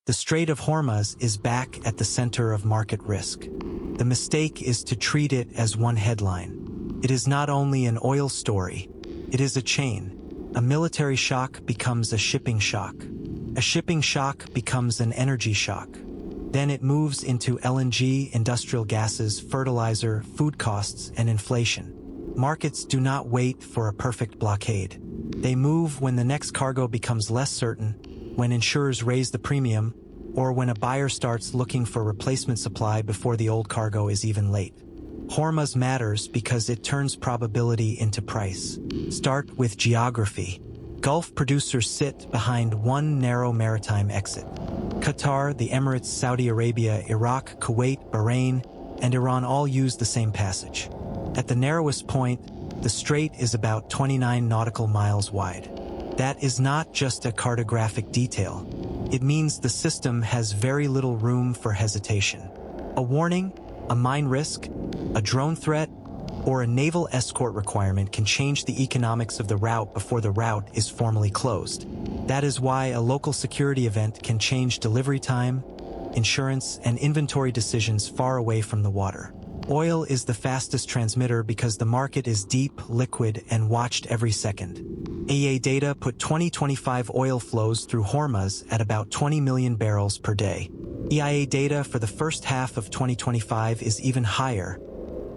The Strait of Hormuz is back at the center of market risk. The mistake is to treat it as one headline. It is not only an oil story, it is a chain. A military shock becomes a shipping shock. A shipping shock becomes an energy shock. Then it moves into LNG, industrial gases, fertilizer, food costs, and inflation. Markets do not wait for a perfect blockade. They move when the next cargo becomes less certain, when insurers raise the premium, or when a buyer starts looking for replacement supply before the old cargo is even late. Hormuz matters because it turns probability into price. Start with geography. Gulf producers sit behind one narrow maritime exit. Qatar, the Emirates, Saudi Arabia, Iraq, Kuwait, Bahrain, and Iran all use the same passage. At the narrowest point, the strait is about 29 nautical miles wide. That is not just a cartographic detail. It means the system has very little room for hesitation. A warning, a mine risk, a drone threat, or a naval escort requirement can change the economics of the route before the route is formally closed. That is why a local security event can change delivery time, insurance, and inventory decisions far away from the water. Oil is the fastest transmitter because the market is deep, liquid, and watched every second. EIA data put 2025 oil flows through Hormuz at about 20 million barrels per day. EIA data for the first half of 2025 is even higher,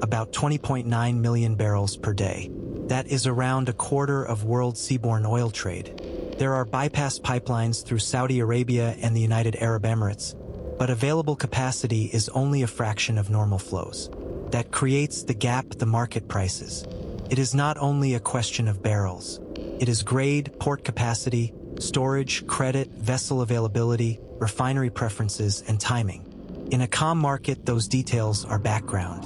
about 20.9 million barrels per day. That is around a quarter of world seaborne oil trade. There are bypass pipelines through Saudi Arabia and the United Arab Emirates, but available capacity is only a fraction of normal flows. That creates the gap the market prices. It is not only a question of barrels. It is grade, port capacity, storage, credit, vessel availability, refinery preferences, and timing. In a calm market, those details are background.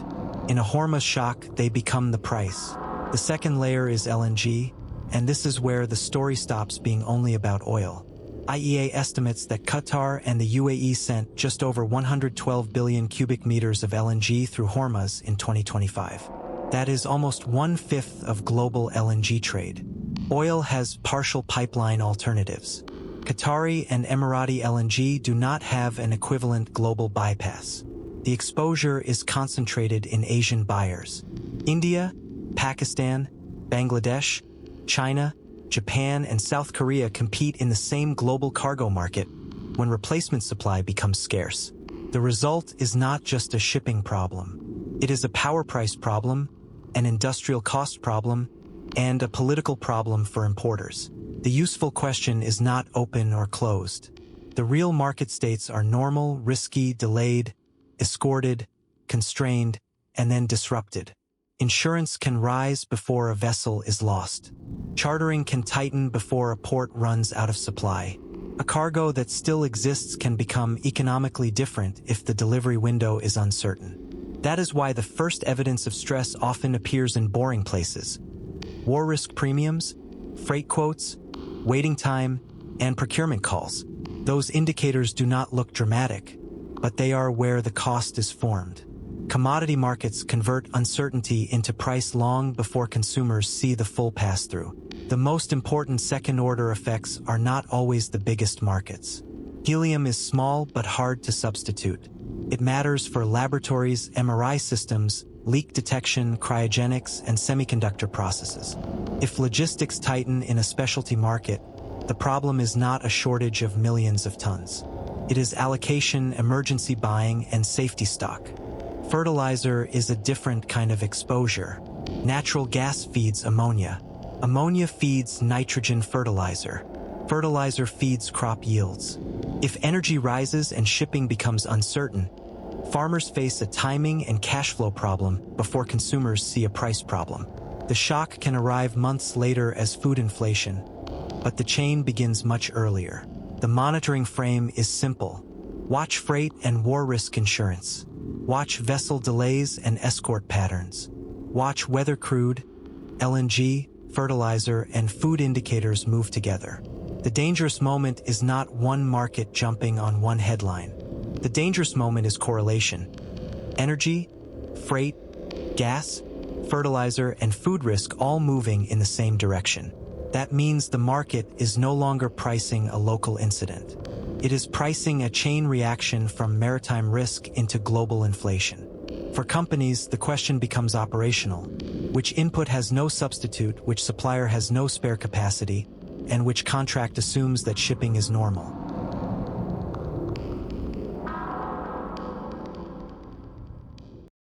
In a Hormuz shock, they become the price. The second layer is LNG, and this is where the story stops being only about oil. IEA estimates that Qatar and the UAE sent just over 112 billion cubic meters of LNG through Hormuz in 2025. That is almost 1/5 of global LNG trade. Oil has partial pipeline alternatives. Qatari and Emirati LNG do not have an equivalent global bypass. The exposure is concentrated in Asian buyers. India, Pakistan, Bangladesh, China, Japan, and South Korea compete in the same global cargo market when replacement supply becomes scarce. The result is not just a shipping problem. It is a power price problem, an industrial cost problem, and a political problem for importers. The useful question is not open or closed. The real market states are normal, risky, delayed, escorted, constrained, and then disrupted. Insurance can rise before a vessel is lost. Chartering can tighten before a port runs out of supply. A cargo that still exists can become economically different if the delivery window is uncertain. That is why the first evidence of stress often appears in boring places. War risk premiums, freight quotes, waiting time, and procurement calls. Those indicators do not look dramatic, but they are where the cost is formed. Commodity markets convert uncertainty into price long before consumers see the full pass-through. The most important second-order effects are not always the biggest markets. Helium is small but hard to substitute. It matters for laboratories, MRI systems, leak detection, cryogenics, and semiconductor processes. If logistics tighten in a specialty market, the problem is not a shortage of millions of tons. It is allocation, emergency buying, and safety stock. Fertilizer is a different kind of exposure. Natural gas feeds ammonia. Ammonia feeds nitrogen fertilizer. Fertilizer feeds crop yields. If energy rises and shipping becomes uncertain, farmers face a timing and cash flow problem before consumers see a price problem. The shock can arrive months later as food inflation, but the chain begins much earlier. The monitoring frame is simple. Watch freight and war risk insurance. Watch vessel delays and escort patterns. Watch whether crude, LNG, fertilizer, and food indicators move together. The dangerous moment is not one market jumping on one headline. The dangerous moment is correlation. Energy, freight, gas, fertilizer, and food risk all moving in the same direction. That means the market is no longer pricing a local incident. It is pricing a chain reaction from maritime risk into global inflation. For companies, the question becomes operational. Which input has no substitute, which supplier has no spare capacity, and which contract assumes that shipping is normal?